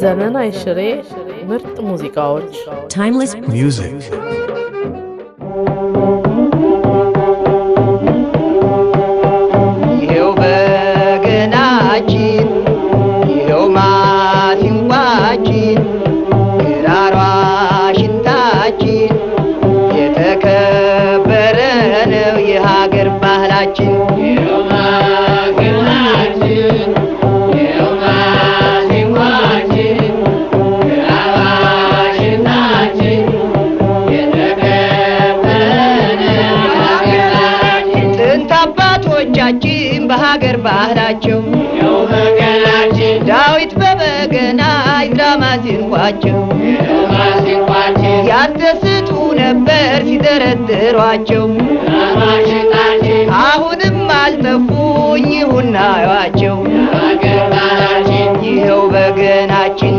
ዘመን አይሽሬ ምርጥ ሙዚቃዎች timeless music ይሄው በገናችን ይሄው ማሲንቋችን ክራሯ ሽንታችን የተከበረ ነው የሀገር ባህላችን ይሄው ማገናችን ይሄው ማሲንቋችን ክራሯ ሽንታችን የተከበረ ነው የሀገር ባህላችን ጥንት አባቶቻችን በሀገር ባህላቸው ይሄው በገናችን ዳዊት በበገና ይድራ ማሲንቋቸው ያስደስቱ ነበር ሲደረድሯቸው አሁንም አልጠፉኝ ይሁና ያዋቸው ይኸው በገናችን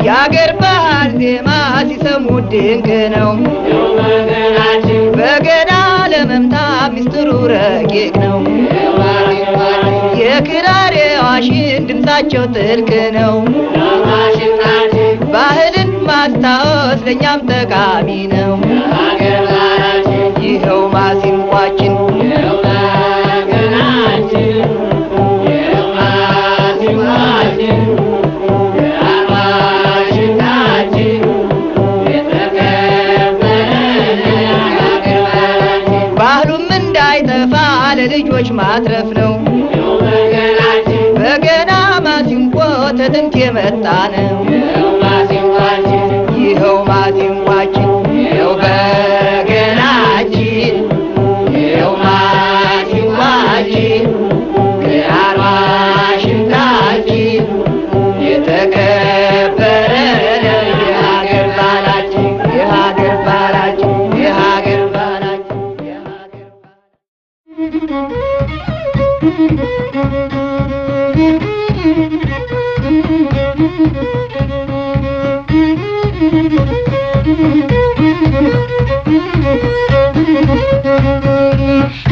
የአገር ባህል ዜማ ሲሰሙ ድንቅ ነው በገና ለመምታት ሚስጥሩ ረቂቅ ነው የክራር ዋሽንት ድምፃቸው ጥልቅ ነው ባህልን ማስታወስ ለእኛም ጠቃሚ ነው ይኸው ማሲንቋችን ባህሉም እንዳይጠፋ ለልጆች ማትረፍ ነው በገና ማሲንቆ ተጥንት የመጣ ነው ይኸው ማሲንቋችን ይኸው በገናችን ይኸው ማሲንቋችን ክራሯ ሽንታችን የተከበረ ነው የሀገር ባህላችን የሀገር ባህላችን የሀገር ባህላችን የሀገር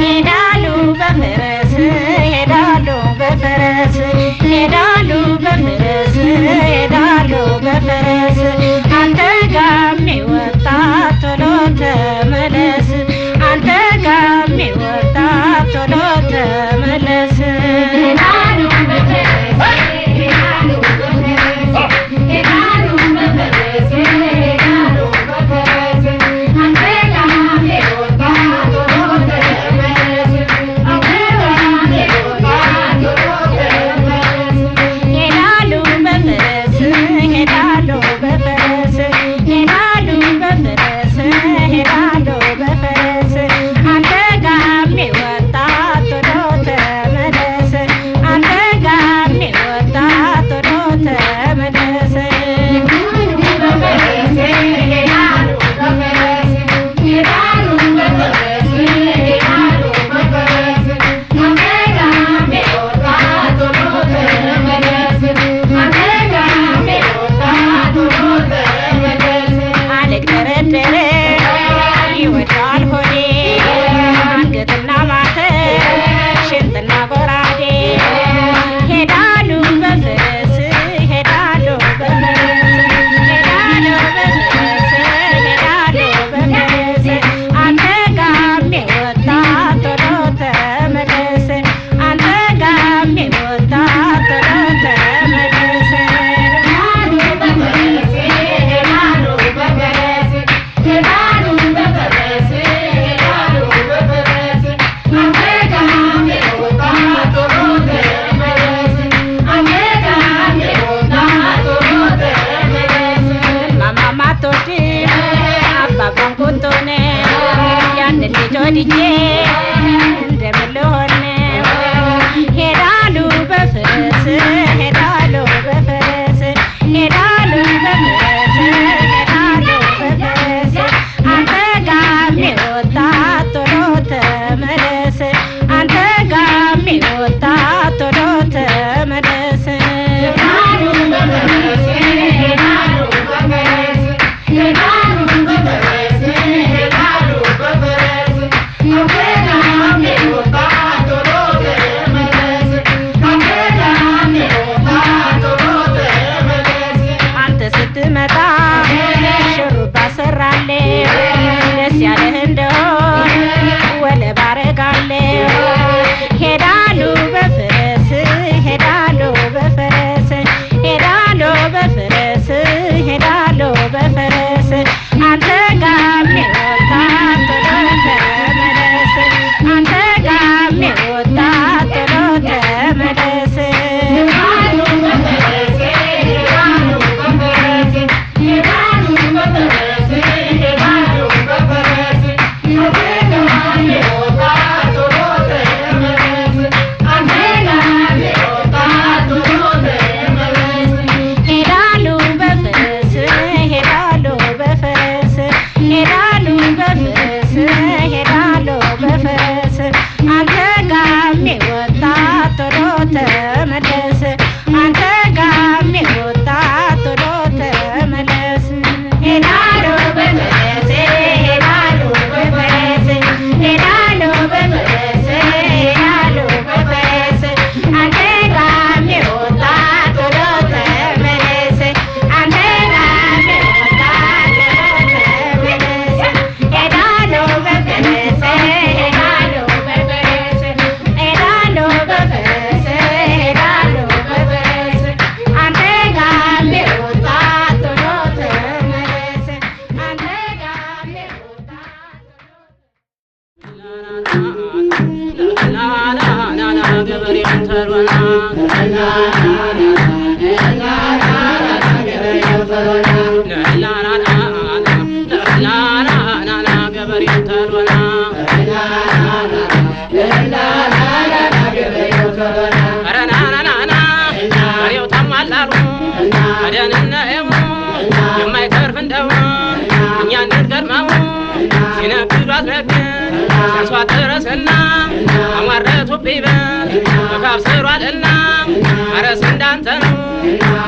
ሄዳሉ በፈረስ ሄዳሉ በፈረስ ሄዳሉ በፈረስ ሄዳሉ በፈረስ አንተ ጋሚ ወጣት ቶሎ ተመለስ አንተ ጋሚ ወጣት ቶሎ ተመለስ ሄዳሉ በፈረስ ሄዳሉ በፈረስ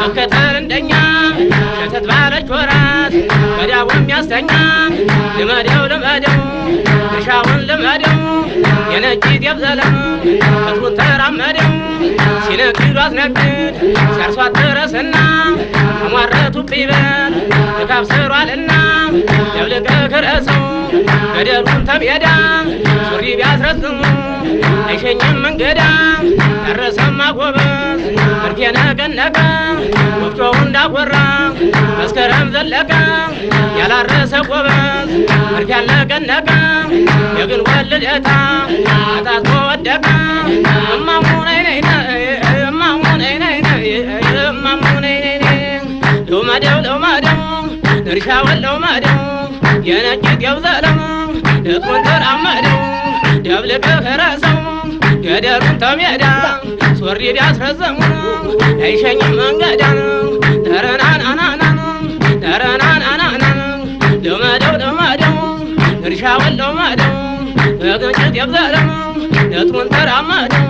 መከተል እንደኛ ሸተት ባለች ወራት ወዲያው የሚያስተኛ ልመደው እርሻውን ልመደው የነጂት የብዘለም ከትሩን ተራመደው ሲነግዱ አስነግድ ሲያርሷ ተረስና አሟረቱብኝ በል ድካም ስሯልና ደብልቀ ክረሰው ገደሉን ተሜዳ ሱሪ ቢያስረዝሙ አይሸኝም መንገዳ ደረሰማ ጎበዝ መርፌ ነቀነቀ ወፍጮው እንዳጎራ መስከረም ዘለቀ ያላረሰ ጎበዝ መርፌ ያልነቀነቀ የግንቦት ልደታ አጣጥፎ ወደቀ እማሙን አይነይነ ለውመደው እርሻውን ለውመደው የነጂት የብዘለም ድቁን ተራመደው ደብልቀ ከረሰው ገደሉን ተሜዳ ሱሪ ቢያስረዘሙ አይሸኝም መንገዳ ተረናናናና ለውመደው እርሻውን ለውመደው የነጂት የብዘለም ድቁን ተራመደው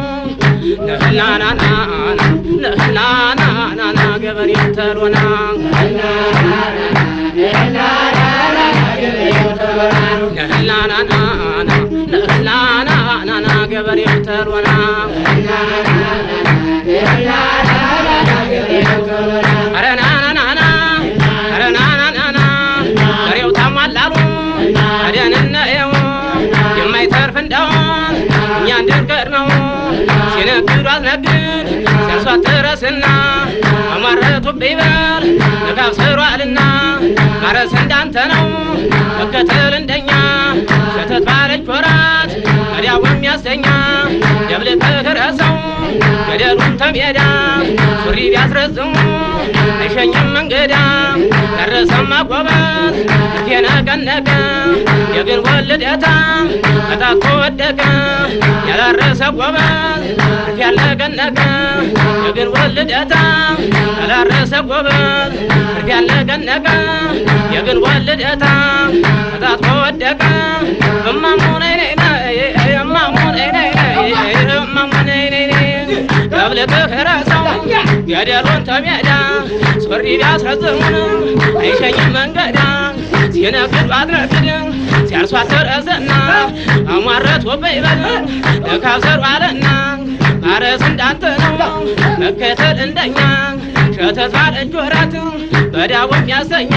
ነህናናና ገበሬው ተሎና ነህናናና ገበሬው ተሎና አረናናና ገሬው ታሟላሉ አደንነየው የማይተርፍ እንደሆን እኛ እንድንቀር ነው ሲነግዱ አስነግድ ሲያርሷት ትረስና አሟረቱብኝ በል ንጋብ ስሯልና ማረስ እንዳንተ ነው መከተል እንደኛ ሸተት ባለች ወራት ወዲያው የሚያስተኛ ደብልቀ ክረሰው ገደሉን ተሜዳ ሱሪ ቢያስረዝሙ አይሸኝም መንገዳ ደረሰማ ጎበዝ መርፌ ነቀነቀ የግንቦት ልደታ አጣጥፎ ወደቀ ያላረሰ ጎበዝ መርፌ ያልነቀነቀ የግንቦት ልደታ ያላረሰ ጎበዝ መርፌ ያልነቀነቀ የግንቦት ልደታ አጣጥፎ ወደቀ እማሙን ደብልቀ ክረሰው ገደሉን ተሜዳ ሱሪ ቢያስረዝሙን አይሸኝም መንገዳ ሲነግዱ አስነግድ ሲያርሷት ተረስና አሟረቱብኝ በል ድካም ስሯልና ማረስ እንዳንተ ነው መከተል እንደኛ ሸተት ባለች ወራት ወዲያው የሚያስተኛ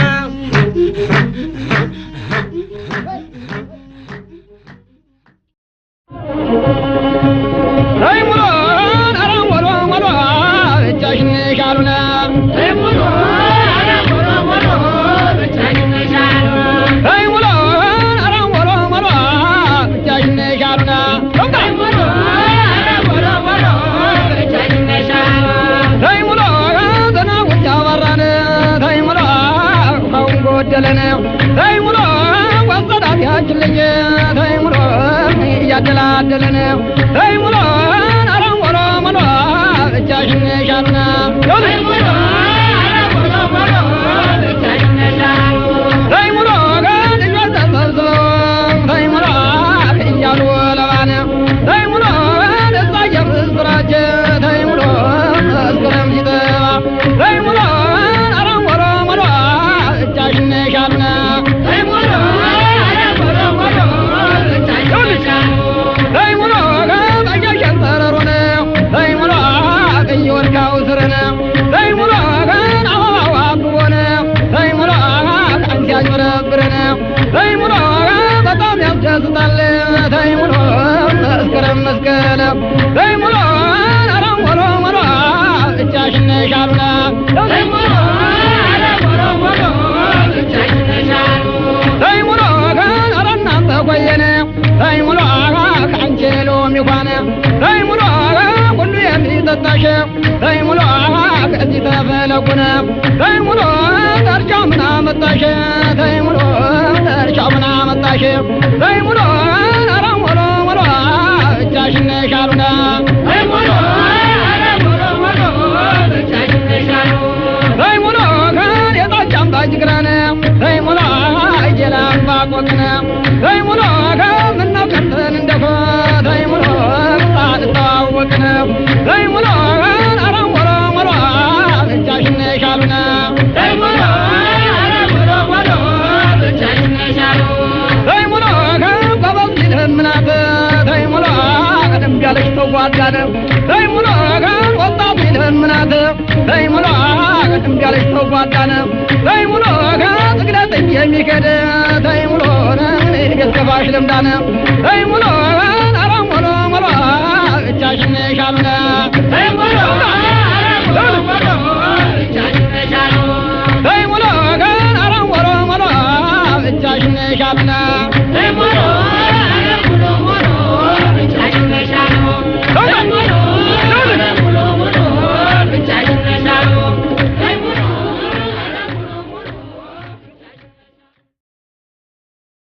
Hey, ነጉነ ተይሙሎ ደርቻው ምን አመጣሽ ተይሙሎ ደርቻው ምን አመጣሽ ተይሙሎ ኧረ ሞሎ ሞሎ ብቻሽን ነሽ አሉና ተይሙሎ ኧረ ሞሎ ሞሎ ብቻሽን ነሽ አሉ ተይሙሎ ከን የጣጫም ታጅግራነ ተይሙሎ ጀላምባ ቆቅነ ተይሙሎ ከምነው ቀርተን እንደኮ ተይሙሎ ሳንተዋወቅነ ተይሙሎ ኧረ ሞሎ ሞሎ ብቻሽን ነሽ አሉና ተይሙሎ ኧረ ሞሎ ሞሎ ብቻሽን ነሽ አሉ ተይሙሎ ከበዝ ሊለምናት ተይሙሎ ቀደም ያለች ተጓዳነ ተይሙሎ ወጣት ሊለምናት ተይሙሎ ቀደም ያለች ተጓዳነ ተይሙሎ ከጥግለት የሚከድ ተይሙሎ ቤት ገባሽ ልምዳነ ተይሙሎ ኧረ ሞሎ ሞሎ ብቻሽን ነሽ አሉና ተይሙሎ ኧረ ሞሎ ሞሎ ብቻሽን ነሽ አሉ ተይሙሎ ኧረ ሞሎ ሞሎ ብቻሽን ነሽ አሉና